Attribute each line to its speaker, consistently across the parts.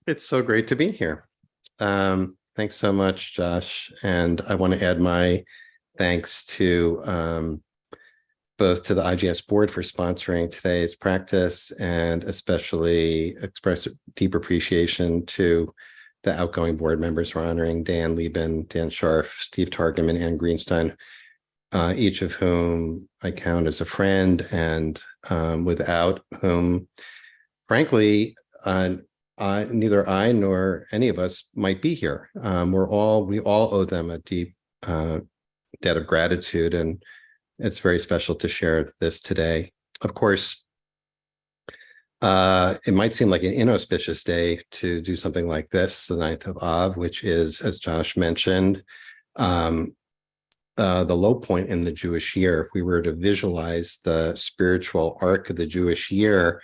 Speaker 1: It's so great to be here. Thanks so much, Josh. And I want to add my thanks to both to the IGS board for sponsoring today's practice, and especially express deep appreciation to the outgoing board members we're honoring: Dan Lieben, Dan Scharf, Steve Targum, and Ann Greenstein, each of whom I count as a friend, and without whom, frankly, neither I nor any of us might be here. We all owe them a deep debt of gratitude, and it's very special to share this today. Of course, it might seem like an inauspicious day to do something like this, the 9th of Av, which is, as Josh mentioned, the low point in the Jewish year. If we were to visualize the spiritual arc of the Jewish year,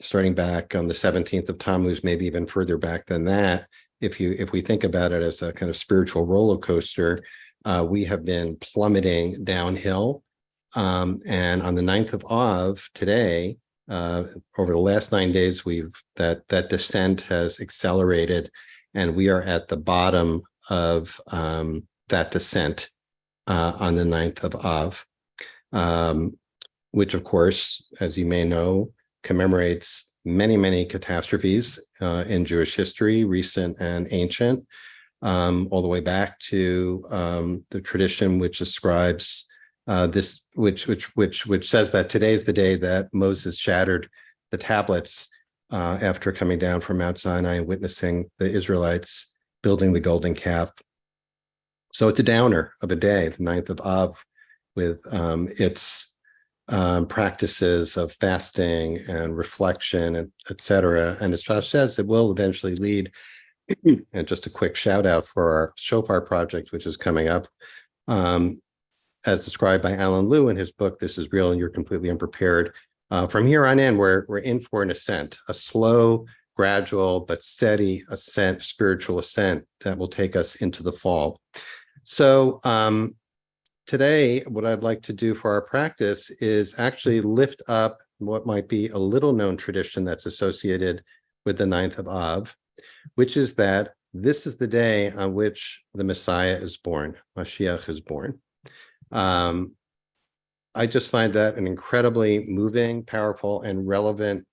Speaker 1: starting back on the 17th of Tammuz, maybe even further back than that, if we think about it as a kind of spiritual roller coaster, we have been plummeting downhill. And on the 9th of Av today, over the last 9 days, that descent has accelerated, and we are at the bottom of that descent on the 9th of Av, which, of course, as you may know, commemorates many, many catastrophes in Jewish history, recent and ancient, all the way back to the tradition which describes this, which says that today is the day that Moses shattered the tablets after coming down from Mount Sinai and witnessing the Israelites building the golden calf. So it's a downer of a day, the 9th of Av, with its practices of fasting and reflection, et cetera. And as Josh says, it will eventually lead, and just a quick shout out for our Shofar project, which is coming up, as described by Alan Liu in his book, This Is Real and You're Completely Unprepared. From here on in, we're in for an ascent, a slow, gradual, but steady ascent, spiritual ascent that will take us into the fall. So today, what I'd like to do for our practice is actually lift up what might be a little known tradition that's associated with the 9th of Av, which is that this is the day on which the Messiah is born, Mashiach is born. I just find that an incredibly moving, powerful, and relevant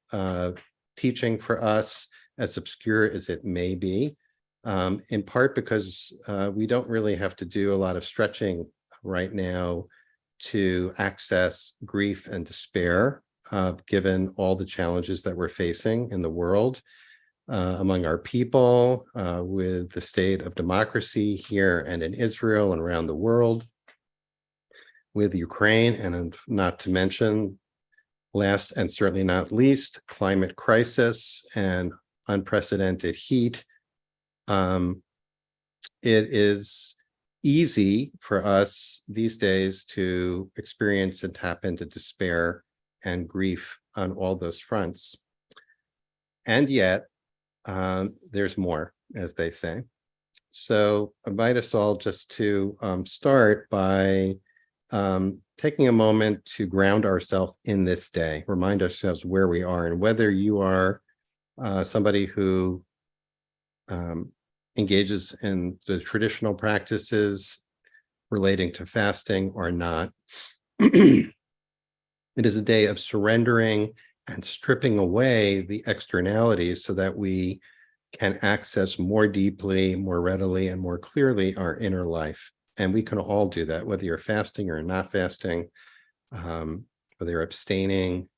Speaker 1: teaching for us, as obscure as it may be, in part because we don't really have to do a lot of stretching right now to access grief and despair, given all the challenges that we're facing in the world, among our people, with the state of democracy here and in Israel and around the world, with Ukraine, and not to mention, last and certainly not least, climate crisis and unprecedented heat. It is easy for us these days to experience and tap into despair and grief on all those fronts. And yet, there's more, as they say. So I invite us all just to start by taking a moment to ground ourselves in this day, remind ourselves where we are, and whether you are somebody who engages in the traditional practices relating to fasting or not. It is a day of surrendering and stripping away the externalities so that we can access more deeply, more readily, and more clearly our inner life. And we can all do that, whether you're fasting or not fasting, whether you're abstaining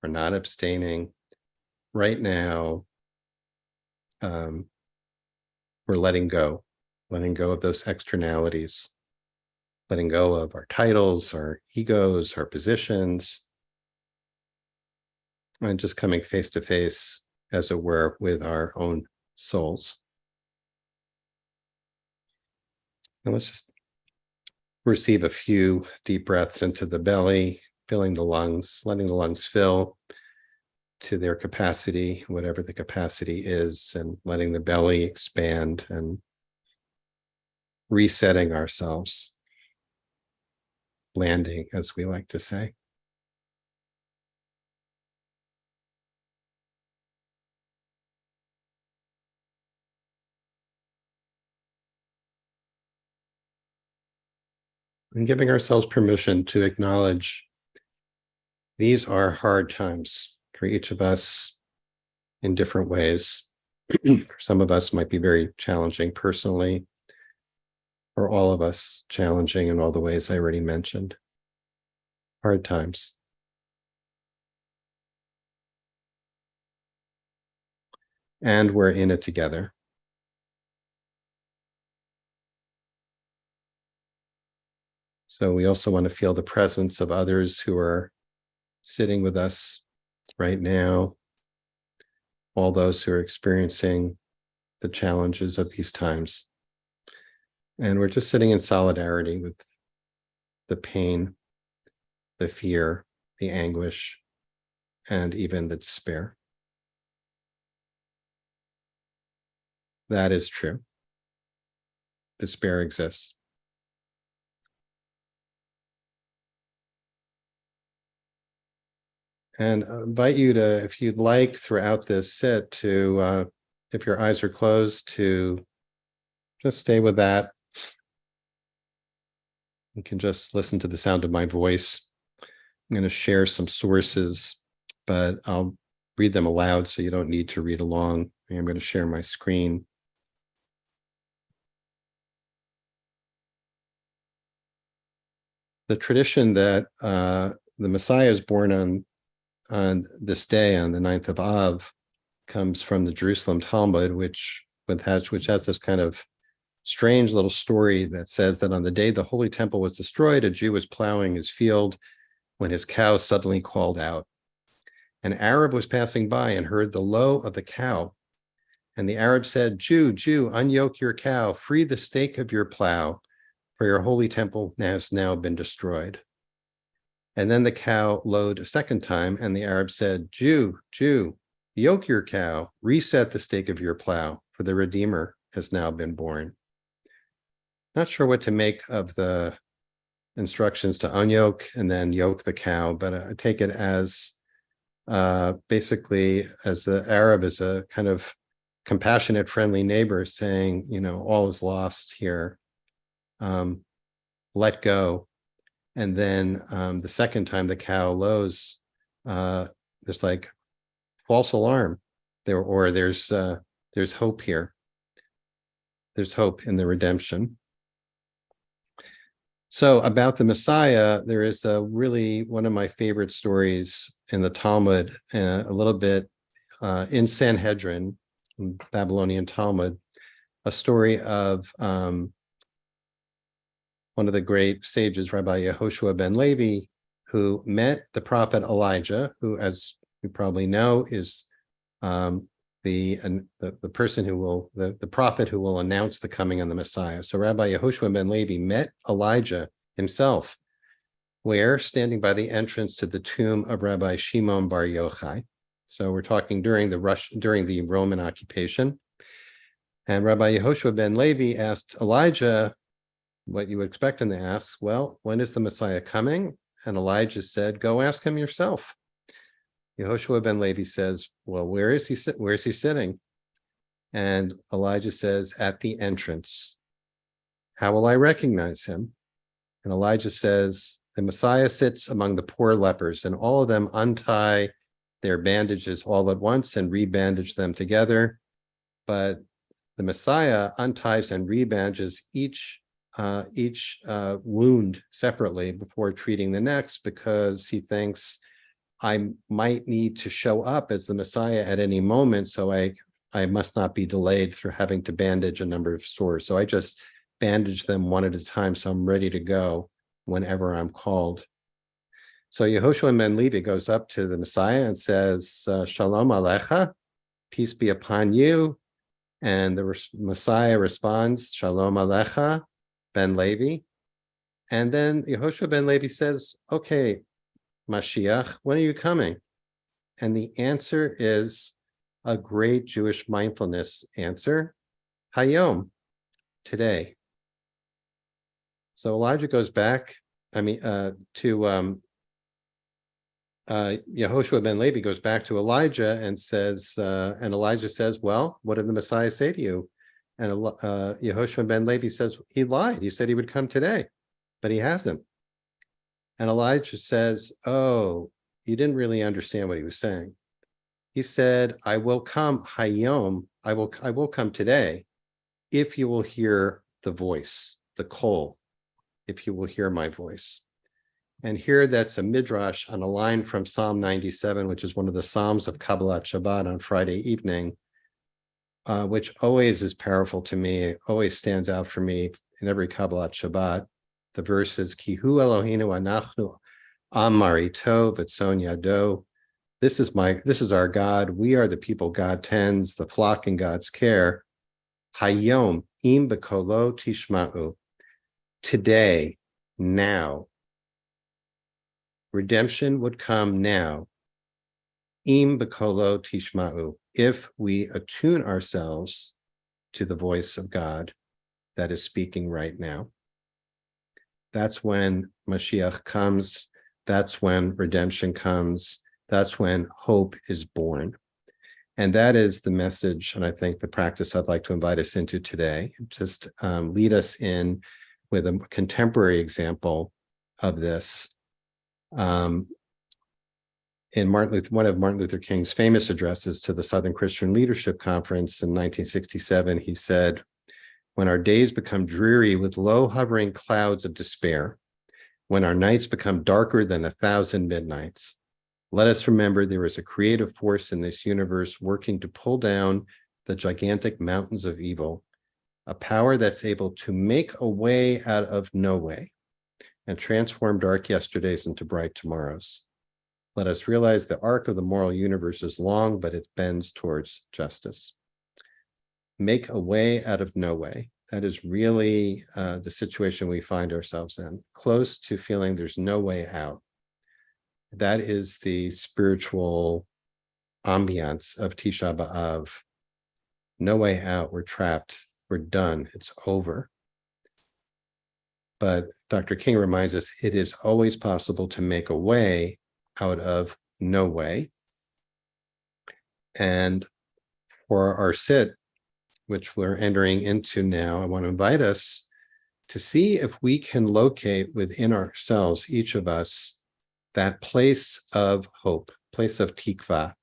Speaker 1: or not abstaining. Right now, we're letting go of those externalities, letting go of our titles, our egos, our positions, and just coming face to face, as it were, with our own souls. And let's just receive a few deep breaths into the belly, filling the lungs, letting the lungs fill to their capacity, whatever the capacity is, and letting the belly expand and resetting ourselves, landing, as we like to say. and giving ourselves permission to acknowledge these are hard times for each of us in different ways. For some of us might be very challenging personally, for all of us challenging in all the ways I already mentioned. Hard times. And we're in it together. So we also want to feel the presence of others who are sitting with us right now, all those who are experiencing the challenges of these times. And we're just sitting in solidarity with the pain, the fear, the anguish, and even the despair. That is true. Despair exists. And I invite you to, if you'd like, throughout this sit, to, if your eyes are closed, to just stay with that. You can just listen to the sound of my voice. I'm going to share some sources, but I'll read them aloud so you don't need to read along. I'm going to share my screen. The tradition that the Messiah is born on this day, on the 9th of Av, comes from the Jerusalem Talmud, which has this kind of strange little story that says that on the day the Holy Temple was destroyed, a Jew was plowing his field when his cow suddenly called out. An Arab was passing by and heard the low of the cow. And the Arab said, Jew, Jew, unyoke your cow, free the stake of your plow, for your holy temple has now been destroyed. And then the cow lowed a second time, and the Arab said, Jew, Jew, yoke your cow, reset the stake of your plow, for the Redeemer has now been born. Not sure what to make of the instructions to unyoke and then yoke the cow, but I take it as basically as the Arab is a kind of compassionate, friendly neighbor saying, all is lost here. Let go. And then the second time the cow lows, there's like false alarm there's hope here. There's hope in the redemption. So about the Messiah, there is really one of my favorite stories in the Talmud, a little bit in Sanhedrin, in Babylonian Talmud, a story of one of the great sages, Rabbi Yehoshua ben Levi, who met the prophet Elijah, who, as you probably know, is the person who will, the prophet who will announce the coming of the Messiah. So Rabbi Yehoshua ben Levi met Elijah himself, where? Standing by the entrance to the tomb of Rabbi Shimon bar Yochai. So we're talking during the Roman occupation. And Rabbi Yehoshua ben Levi asked Elijah what you would expect him to ask. Well, when is the Messiah coming? And Elijah said, go ask him yourself. Yehoshua ben Levi says, well, where is he sitting? And Elijah says, at the entrance. How will I recognize him? And Elijah says, the Messiah sits among the poor lepers, and all of them untie their bandages all at once and rebandage them together. But the Messiah unties and rebandages each wound separately before treating the next, because he thinks I might need to show up as the Messiah at any moment, so I must not be delayed through having to bandage a number of sores. So I just bandage them one at a time, so I'm ready to go whenever I'm called. So Yehoshua ben Levi goes up to the Messiah and says, Shalom Alecha, peace be upon you. And the Messiah responds, Shalom Alecha, ben Levi. And then Yehoshua ben Levi says, okay, Mashiach, when are you coming? And the answer is a great Jewish mindfulness answer, Hayom, today. So Elijah goes back, Yehoshua ben Levi goes back to Elijah and says, and Elijah says, well, what did the Messiah say to you? And Yehoshua ben Levi says, he lied. He said he would come today. but he hasn't. And Elijah says, oh, you didn't really understand what he was saying. He said, I will come hayom, I will come today if you will hear the voice, the kol, if you will hear my voice. And here that's a midrash on a line from Psalm 97, which is one of the Psalms of Kabbalat Shabbat on Friday evening, which always is powerful to me. It always stands out for me in every Kabbalat Shabbat. The verse is, Ki hu Eloheinu anachnu am marito v'tzon yado. This is our God. We are the people God tends, the flock in God's care. Hayom im bekolo tishma'u. Today, now. Redemption would come now. Im bekolo tishma'u. If we attune ourselves to the voice of God that is speaking right now. That's when Mashiach comes. That's when redemption comes. That's when hope is born. And that is the message, and I think the practice I'd like to invite us into today. Just lead us in with a contemporary example of this. In one of Martin Luther King's famous addresses to the Southern Christian Leadership Conference in 1967, he said, when our days become dreary with low hovering clouds of despair, when our nights become darker than 1,000 midnights, let us remember there is a creative force in this universe working to pull down the gigantic mountains of evil, a power that's able to make a way out of no way and transform dark yesterdays into bright tomorrows. Let us realize the arc of the moral universe is long, but it bends towards justice. Make a way out of no way. That is really the situation we find ourselves in, close to feeling there's no way out. That is the spiritual ambiance of Tisha B'Av. No way out. We're trapped. We're done. It's over. But Dr. King reminds us it is always possible to make a way out of no way. And for our sit, which we're entering into now, I want to invite us to see if we can locate within ourselves, each of us, that place of hope, place of tikva,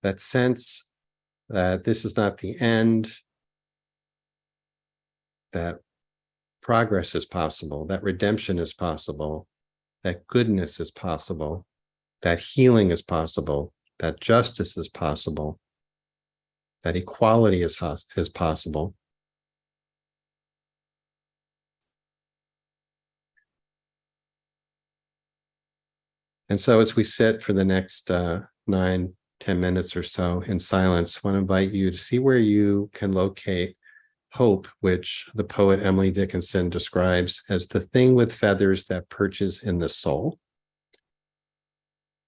Speaker 1: that sense that this is not the end, that progress is possible, that redemption is possible, that goodness is possible, that healing is possible, that justice is possible, that equality is possible. And so as we sit for the next 9-10 minutes or so in silence, I want to invite you to see where you can locate hope, which the poet Emily Dickinson describes as the thing with feathers that perches in the soul.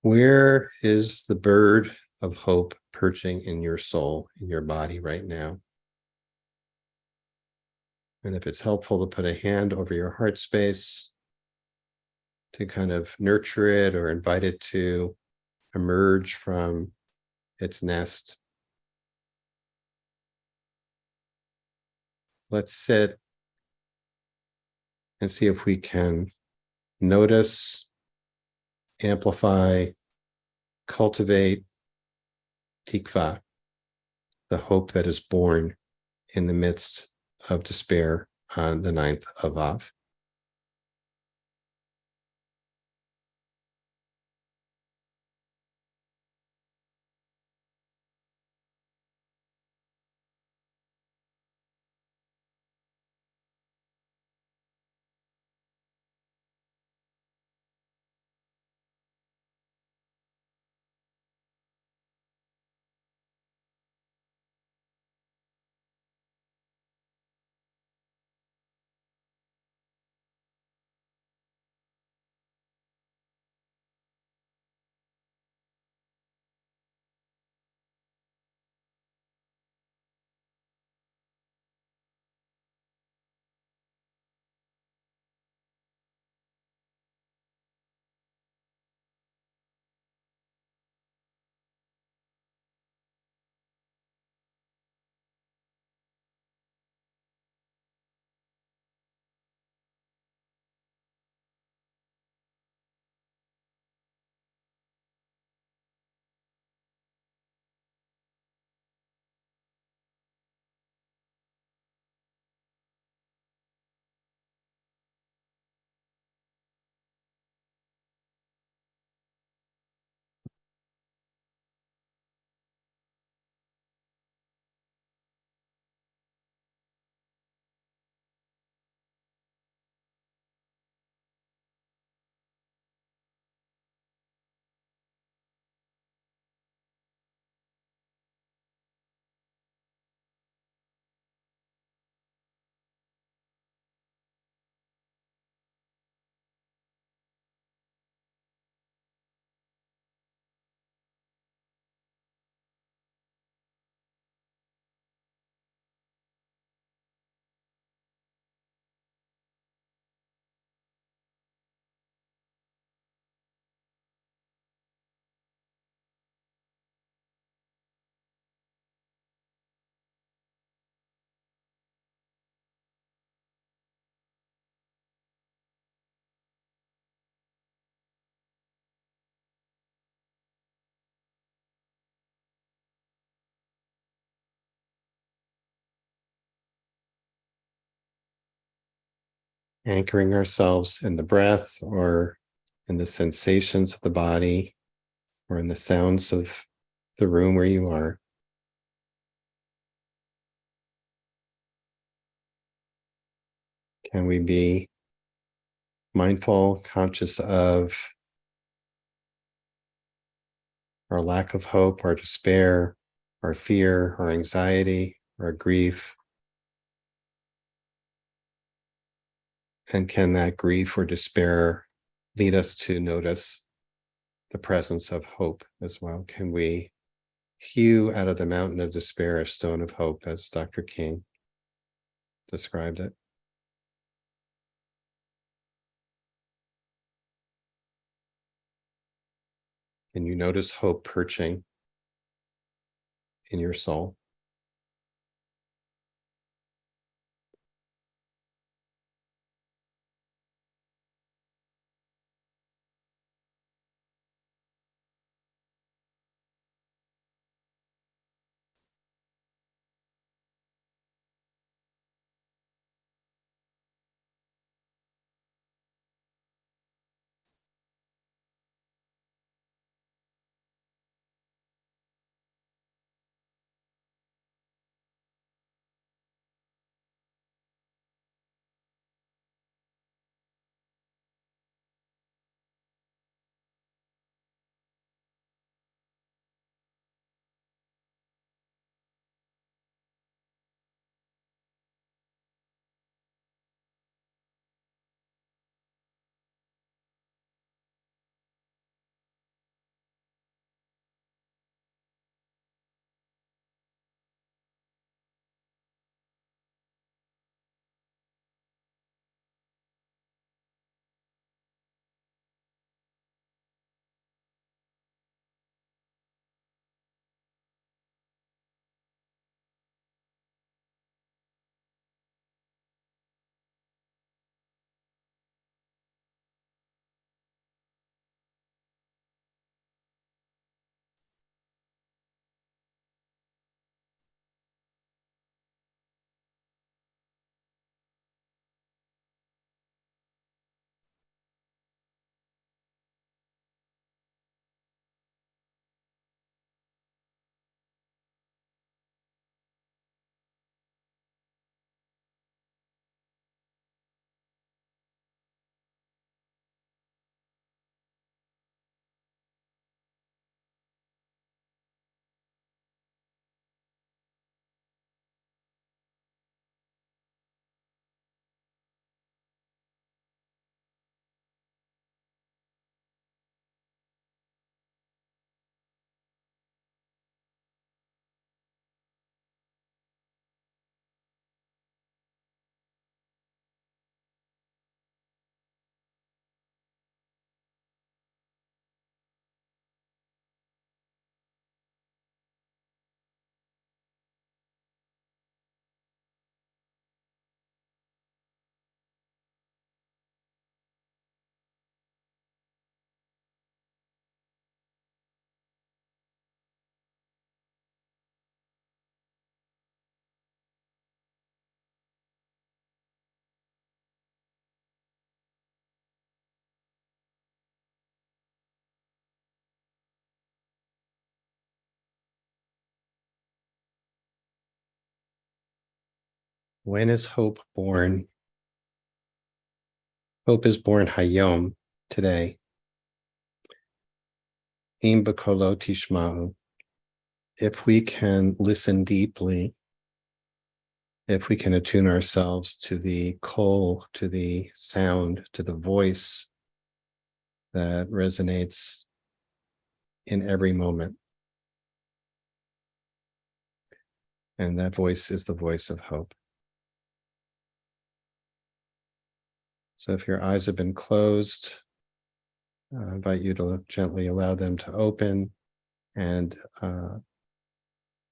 Speaker 1: Where is the bird of hope perching in your soul, in your body right now? And if it's helpful to put a hand over your heart space to kind of nurture it or invite it to emerge from its nest. Let's sit and see if we can notice, amplify, cultivate tikva, the hope that is born in the midst of despair on the 9th of Av. Anchoring ourselves in the breath or in the sensations of the body or in the sounds of the room where you are. Can we be mindful, conscious of our lack of hope, our despair, our fear, our anxiety, our grief? And can that grief or despair lead us to notice the presence of hope as well? Can we hew out of the mountain of despair a stone of hope, as Dr. King described it? Can you notice hope perching in your soul? When is hope born? Hope is born hayom, today. Im b'kolo tishma'u. If we can listen deeply, if we can attune ourselves to the kol, to the sound, to the voice that resonates in every moment. And that voice is the voice of hope. So if your eyes have been closed, I invite you to gently allow them to open. And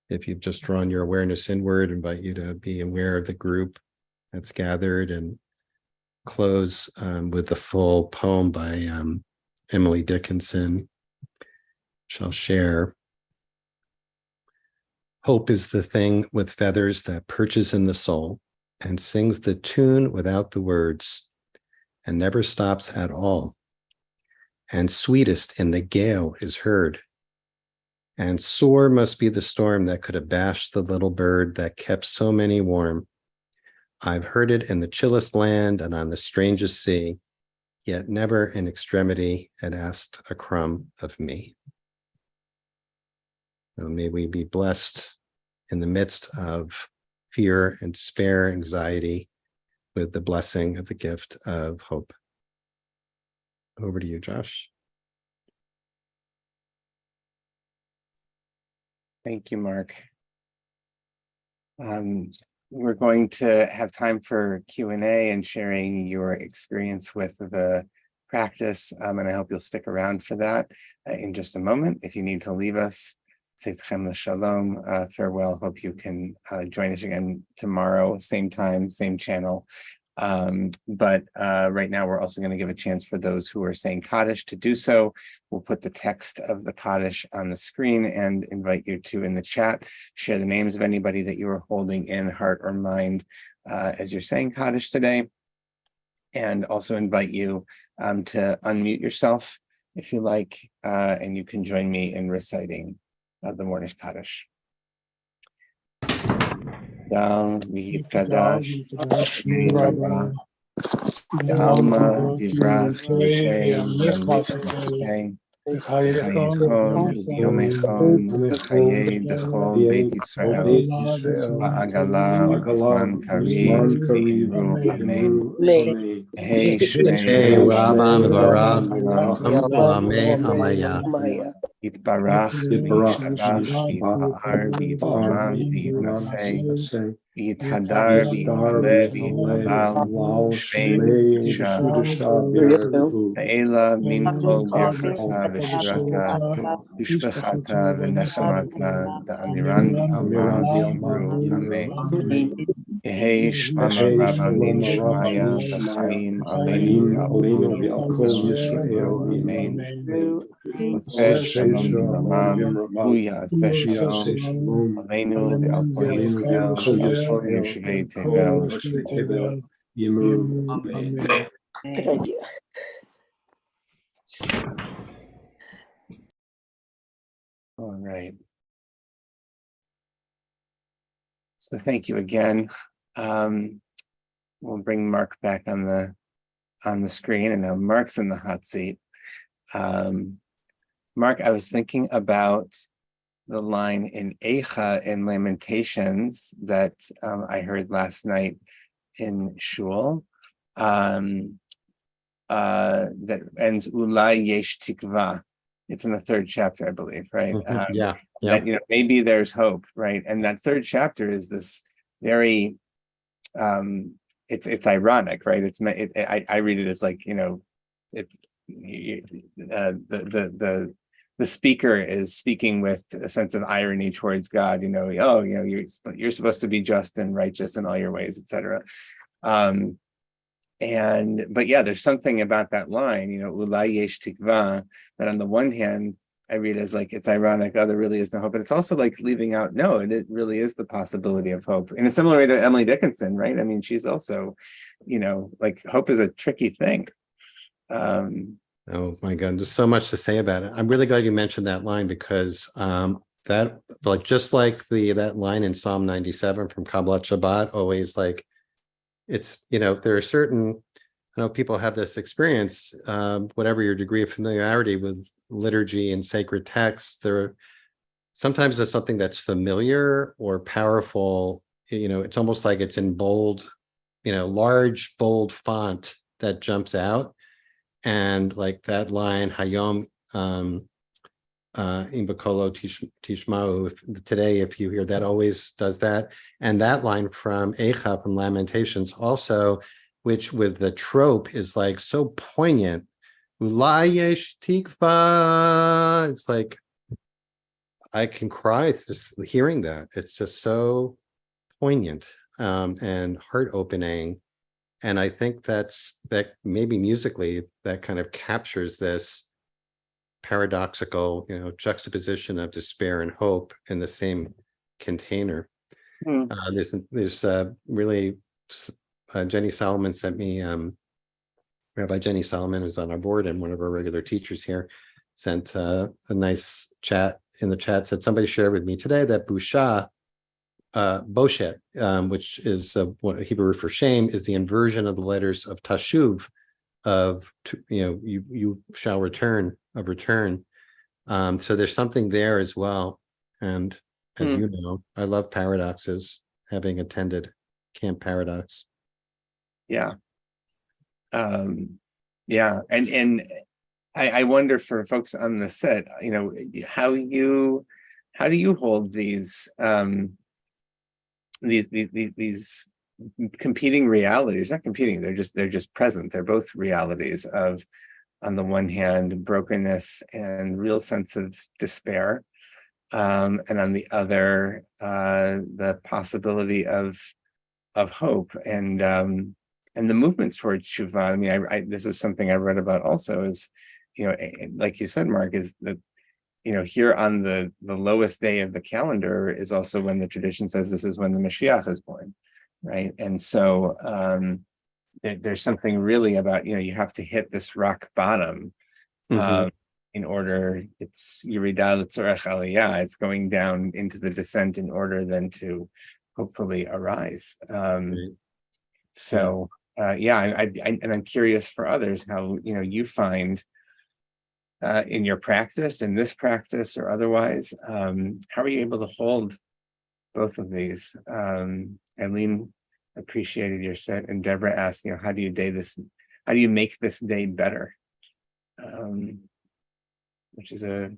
Speaker 1: if you've just drawn your awareness inward, I invite you to be aware of the group that's gathered, and close with the full poem by Emily Dickinson, which I'll share. Hope is the thing with feathers that perches in the soul and sings the tune without the words. and never stops at all. And sweetest in the gale is heard. And sore must be the storm that could have bashed the little bird that kept so many warm. I've heard it in the chillest land and on the strangest sea, yet never in extremity it asked a crumb of me. So may we be blessed in the midst of fear and despair, anxiety, with the blessing of the gift of hope. Over to you, Josh.
Speaker 2: Thank you, Mark. We're going to have time for Q&A and sharing your experience with the practice, and I hope you'll stick around for that in just a moment. If you need to leave us, Seitchem Shalom, farewell. Hope you can join us again tomorrow, same time, same channel. But right now we're also going to give a chance for those who are saying Kaddish to do so. We'll put the text of the Kaddish on the screen and invite you to, in the chat, share the names of anybody that you are holding in heart or mind as you're saying Kaddish today. And also invite you to unmute yourself if you like, and you can join me in reciting the morning's Kaddish. Dal v'yitkadash b'nei Rabbi Alma divrach Yishay Yamlichei V'chayechon v'yomechon v'chayei b'chol Beit Yisrael ba'agala u'b'zman kariv v'imru amen. Hey
Speaker 1: Hey,
Speaker 2: Shnei
Speaker 1: Rabban Barach,
Speaker 2: Amen.
Speaker 1: Amaya.
Speaker 2: Yitbarach v'yishtabach v'yipa'ar v'yit'olam v'yinaseh v'yithadar v'yit'aleh v'yit'halal shmei v'yishah ha'ela min kol birchata v'shirata v'shbechata v'nechamata da'amiran v'yoma v'yomru amen. Yehei shlama rabba min shmaya v'chaim aleinu v'al kol Yisrael amen. Oseh shalom v'ramam, hu ya'aseh shalom, aleinu v'al kol Yisrael, v'al yoshvei tevel, amen.
Speaker 3: Good idea.
Speaker 2: All right. So thank you again. We'll bring Marc back on the screen, and now Marc's in the hot seat. Marc, I was thinking about the line in Eicha in Lamentations that I heard last night in Shul, that ends Ulai Yesh Tikva. It's in the third chapter, I believe, right?
Speaker 1: Yeah.
Speaker 2: That, maybe there's hope, right? And that third chapter is this very, it's ironic, right? I read it as like, it's the speaker is speaking with a sense of irony towards God. You're supposed to be just and righteous in all your ways, etc. But yeah, there's something about that line, Ulai yesh tikva, that on the one hand, I read as like, it's ironic, there really is no hope, but it's also like leaving out, no, it really is the possibility of hope. In a similar way to Emily Dickinson, right? I mean, she's also, like hope is a tricky thing.
Speaker 1: Oh my God, there's so much to say about it. I'm really glad you mentioned that line because that, like, just like that line in Psalm 97 from Kabbalat Shabbat, always like, it's, there are certain, I know people have this experience, whatever your degree of familiarity with liturgy and sacred texts, sometimes there's something that's familiar or powerful, it's almost like it's in bold, large, bold font that jumps out. And like that line, Hayom Im B'Kolo Tishma'u, today, if you hear that, always does that. And that line from Eicha, from Lamentations, also, which with the trope is like so poignant. Ulai yesh tikva. It's like I can cry just hearing that. It's just so poignant and heart-opening. And I think that maybe musically that kind of captures this paradoxical, juxtaposition of despair and hope in the same container. There's really Jenny Solomon sent me Rabbi Jenny Solomon is on our board and one of our regular teachers here, sent a nice chat in the chat, said somebody shared with me today that busha, boshet, which is what Hebrew for shame, is the inversion of the letters of tashuv, of you shall return, of return. So there's something there as well. And as you know, I love paradoxes, having attended Camp Paradox.
Speaker 2: Yeah. Yeah. And I wonder for folks on the set, how do you hold these competing realities, not competing, they're just present. They're both realities of, on the one hand, brokenness and real sense of despair, and on the other, the possibility of hope and the movements towards tshuva. I mean, this is something I read about also, is, like you said, Mark, is that, here on the lowest day of the calendar is also when the tradition says this is when the Mashiach is born, right? And so there's something really about, you have to hit this rock bottom in order, it's Yerida L'Tzorech Aliyah, it's going down into the descent in order then to hopefully arise. So and I'm curious for others how, you find in your practice, in this practice or otherwise, how are you able to hold both of these? Eileen appreciated your set, and Deborah asked, how do you make this day better? Which is a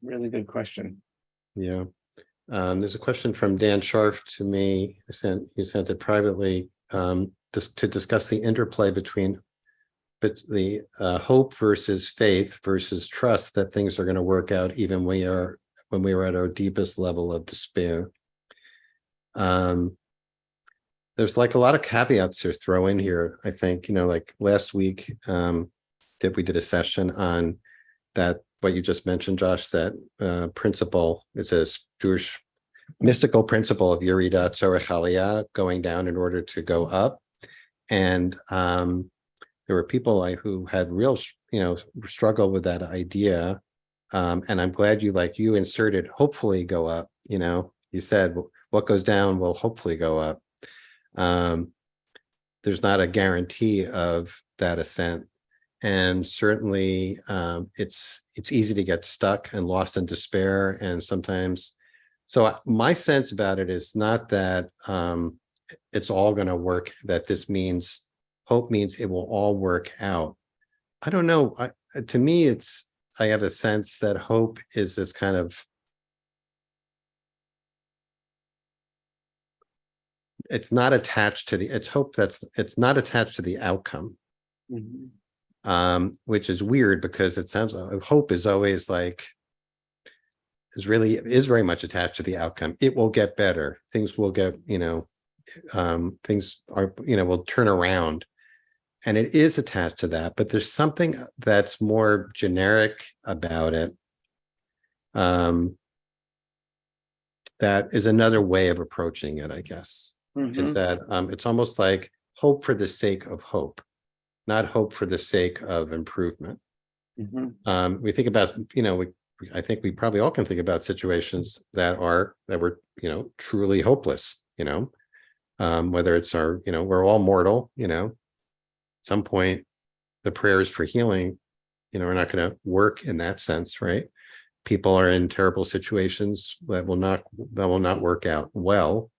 Speaker 2: really good question.
Speaker 1: Yeah. There's a question from Dan Scharf to me. He sent it privately, to discuss the interplay between the hope versus faith versus trust that things are going to work out even when we are at our deepest level of despair. There's like a lot of caveats to throw in here. I think, like last week, we did a session on that, what you just mentioned, Josh, that principle is a Jewish mystical principle of Yerida Tzorech Aliyah, going down in order to go up. And there were people who had real, struggle with that idea. And I'm glad you inserted hopefully go up. You said what goes down will hopefully go up. There's not a guarantee of that ascent. And certainly it's easy to get stuck and lost in despair. And sometimes, so my sense about it is not that it's all going to work, that hope means it will all work out. I don't know. To me, I have a sense that hope is this kind of, it's not attached to it's not attached to the outcome. Which is weird, because it sounds like hope is always is very much attached to the outcome. It will get better. Things will get, things are, will turn around. And it is attached to that, but there's something that's more generic about it. That is another way of approaching it, I guess, is that it's almost like hope for the sake of hope, not hope for the sake of improvement. We think about, I think we probably all can think about situations that were, truly hopeless, whether it's we're all mortal, at some point, the prayers for healing, are not going to work in that sense, right? People are in terrible situations that will not work out well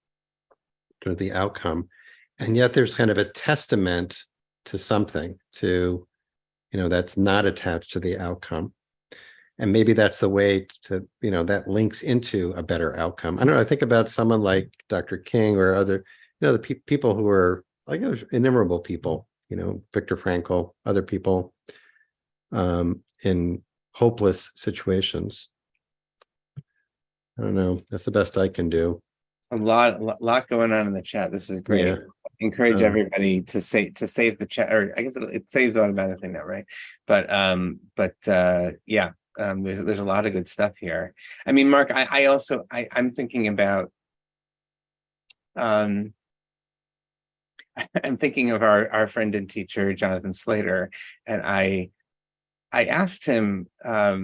Speaker 1: to the outcome. And yet there's kind of a testament to something, that's not attached to the outcome. And maybe that's the way to, that links into a better outcome. I don't know. I think about someone like Dr. King or other, the people who are innumerable people, Viktor Frankl, other people in hopeless situations. I don't know. That's the best I can do.
Speaker 2: A lot going on in the chat. This is great.
Speaker 1: Yeah.
Speaker 2: Encourage everybody to save the chat, or I guess it saves automatically now, right? But there's a lot of good stuff here. I mean, Mark, I'm thinking about I'm thinking of our friend and teacher, Jonathan Slater, and I asked him, a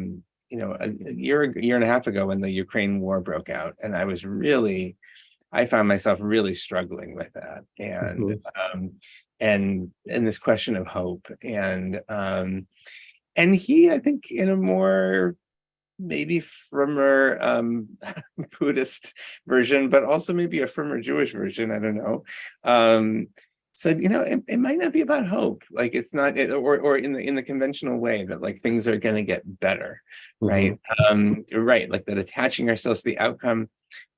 Speaker 2: year and a half ago when the Ukraine war broke out, and I found myself really struggling with that, and this question of hope, and he, I think, in a more maybe firmer Buddhist version, but also maybe a firmer Jewish version, I don't know, said, it might not be about hope, like it's not, or in the conventional way that like things are going to get better, right? Right, like that attaching ourselves to the outcome,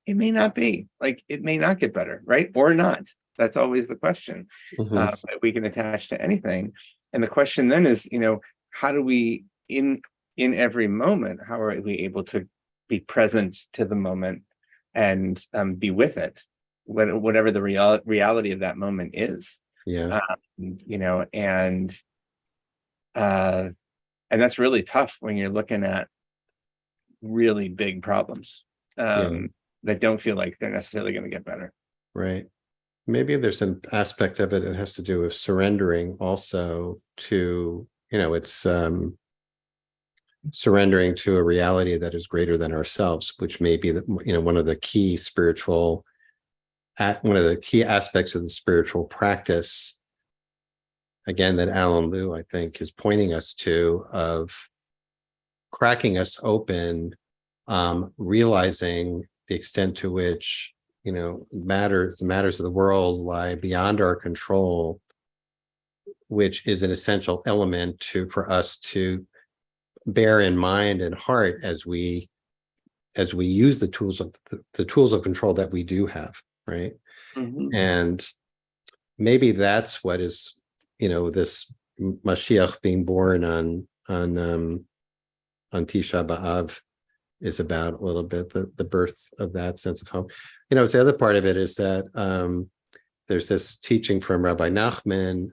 Speaker 2: it may not be, like it may not get better, right? Or not. That's always the question. We can attach to anything, and the question then is, how do we in every moment, how are we able to be present to the moment and be with it, whatever the reality of that moment is?
Speaker 1: Yeah.
Speaker 2: And that's really tough when you're looking at really big problems that don't feel like they're necessarily going to get better.
Speaker 1: Right. Maybe there's an aspect of it that has to do with surrendering also to, it's surrendering to a reality that is greater than ourselves, which may be one of the key aspects of the spiritual practice, again, that Alan Liu, I think, is pointing us to, of cracking us open, realizing the extent to which, the matters of the world lie beyond our control, which is an essential element for us to bear in mind and heart as we use the tools of control that we do have, right? And maybe that's what is, this Mashiach being born on Tisha B'Av is about a little bit, the birth of that sense of hope. The other part of it is that there's this teaching from Rabbi Nachman,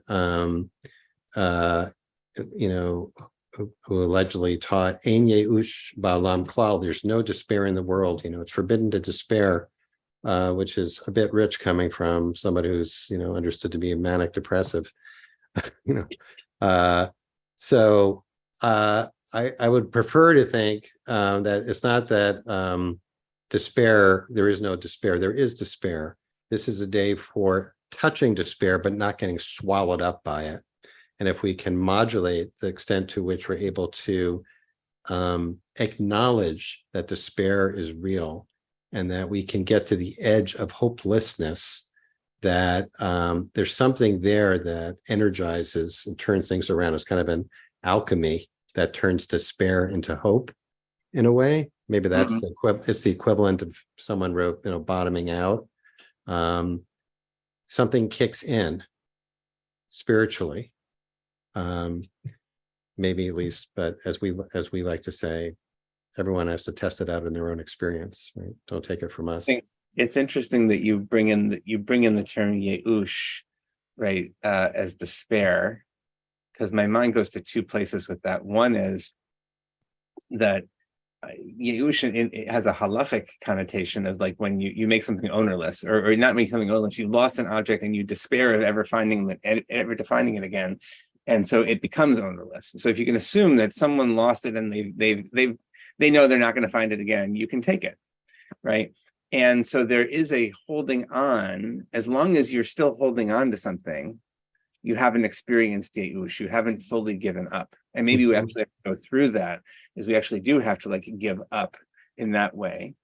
Speaker 1: who allegedly taught Ein Yeush Ba'alam Klal, there's no despair in the world. It's forbidden to despair, which is a bit rich coming from somebody who's understood to be manic depressive. So I would prefer to think that it's not that despair, there is no despair, there is despair. This is a day for touching despair, but not getting swallowed up by it. And if we can modulate the extent to which we're able to acknowledge that despair is real and that we can get to the edge of hopelessness, that there's something there that energizes and turns things around. It's kind of an alchemy that turns despair into hope in a way. Maybe that's it's the equivalent of someone wrote, bottoming out. Something kicks in spiritually. Maybe at least, but as we like to say, everyone has to test it out in their own experience, right? Don't take it from us.
Speaker 2: It's interesting that you bring in the term Yeush, right, as despair, because my mind goes to two places with that. One is that Yeush, it has a halachic connotation of like when you make something ownerless, or not make something ownerless, you lost an object and you despair of ever defining it again. And so it becomes ownerless. So if you can assume that someone lost it and they know they're not going to find it again, you can take it, right? And so there is a holding on. As long as you're still holding on to something, you haven't experienced Yeush, you haven't fully given up. And maybe we actually have to go through that, is we actually do have to like give up in that way.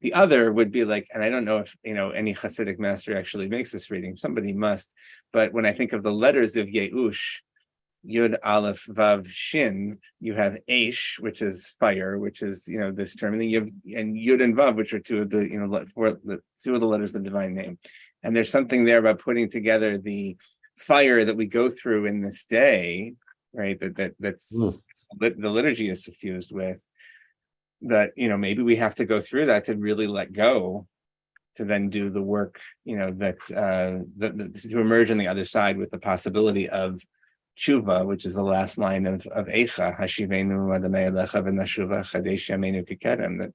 Speaker 2: The other would be like, and I don't know if any Hasidic master actually makes this reading, somebody must, but when I think of the letters of Yeush, Yud, Aleph, Vav, Shin, you have Aish, which is fire, which is this term, and then you have Yud and Vav, which are two of the two of the letters of the divine name. And there's something there about putting together the fire that we go through in this day, right? That's the liturgy is suffused with. That maybe we have to go through that to really let go, to then do the work, that to emerge on the other side with the possibility of tshuva, which is the last line of Eicha, Hashivenu Adonai Elecha v'nashuva chadesh yameinu kikedem, that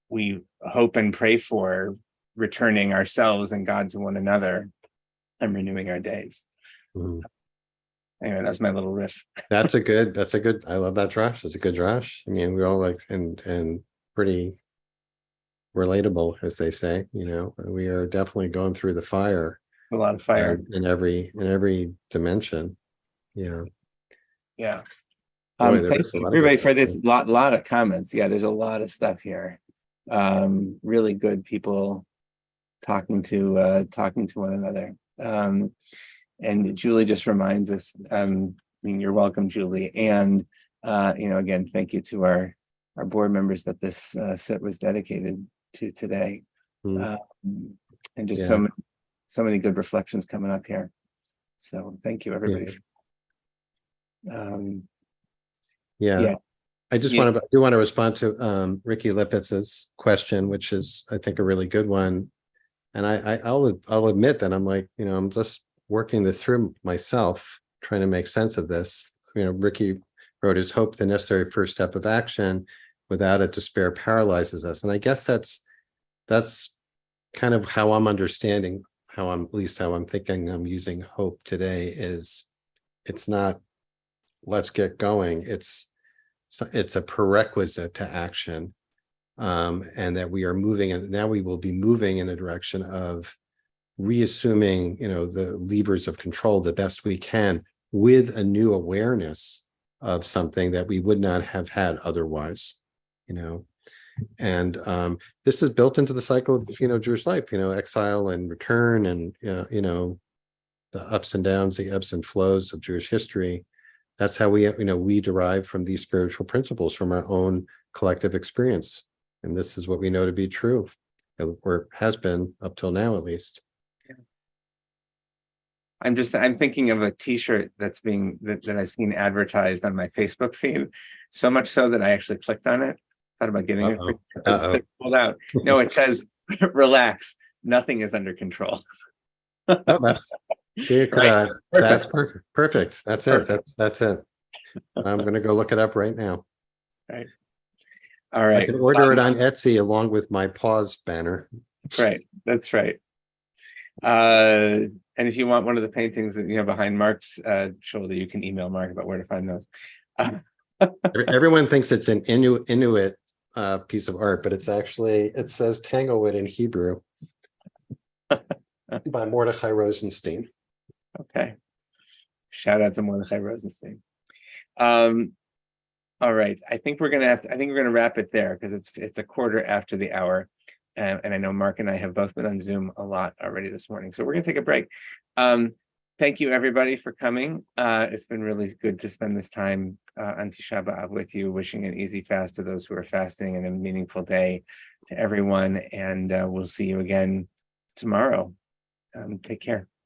Speaker 2: we hope and pray for returning ourselves and God to one another and renewing our days.
Speaker 1: Mhm.
Speaker 2: Anyway, that's my little riff.
Speaker 1: That's a good, I love that drash. It's a good drash. I mean, we all like, and pretty relatable, as they say, we are definitely going through the fire
Speaker 2: A lot of fire.
Speaker 1: in every dimension. Yeah.
Speaker 2: Yeah.
Speaker 1: Boy, there
Speaker 2: Thank
Speaker 1: is a
Speaker 2: you
Speaker 1: lot of good
Speaker 2: everybody for
Speaker 1: stuff.
Speaker 2: this lot of comments. Yeah, there's a lot of stuff here. Really good people talking to one another. And Julie just reminds us, I mean, you're welcome, Julie. And again, thank you to our board members that this set was dedicated to today.
Speaker 1: Mm,
Speaker 2: And just
Speaker 1: yeah.
Speaker 2: so many good reflections coming up here. So thank you, everybody.
Speaker 1: Yeah. I do want to respond to Ricky Lippitz's question, which is, I think, a really good one. And I'll admit that I'm like, I'm just working this through myself, trying to make sense of this. Ricky wrote, "His hope, the necessary first step of action. Without it, despair paralyzes us." And I guess that's kind of how I'm understanding, how I'm thinking I'm using hope today. Is it's not let's get going. It's a prerequisite to action, and that we are moving, and now we will be moving in a direction of reassuming, the levers of control the best we can, with a new awareness of something that we would not have had otherwise. And this is built into the cycle of Jewish life, exile and return, and the ups and downs, the ebbs and flows of Jewish history. That's how we derive from these spiritual principles from our own collective experience. And this is what we know to be true, or has been up till now, at least.
Speaker 2: I'm thinking of a t-shirt that I've seen advertised on my Facebook feed, so much so that I actually clicked on it. Thought about getting it. It's pulled out. No, it says, "Relax, nothing is under control."
Speaker 1: Oh, that's
Speaker 2: Right.
Speaker 1: That's perfect. That's
Speaker 2: Perfect.
Speaker 1: it. That's it. I'm going to go look it up right now.
Speaker 2: Right. All right.
Speaker 1: I can order it on Etsy along with my pause banner.
Speaker 2: Right. That's right. And if you want one of the paintings that behind Marc's shoulder, you can email Marc about where to find those.
Speaker 1: Everyone thinks it's an Inuit piece of art, but it says Tanglewood in Hebrew by Mordechai Rosenstein.
Speaker 2: Okay. Shout out to Mordechai Rosenstein. All right. I think we're gonna wrap it there, because it's a quarter after the hour. And I know Marc and I have both been on Zoom a lot already this morning. So we're gonna take a break. Thank you everybody for coming. It's been really good to spend this time on Tisha B'Av with you, wishing an easy fast to those who are fasting and a meaningful day to everyone. And we'll see you again tomorrow. Take care.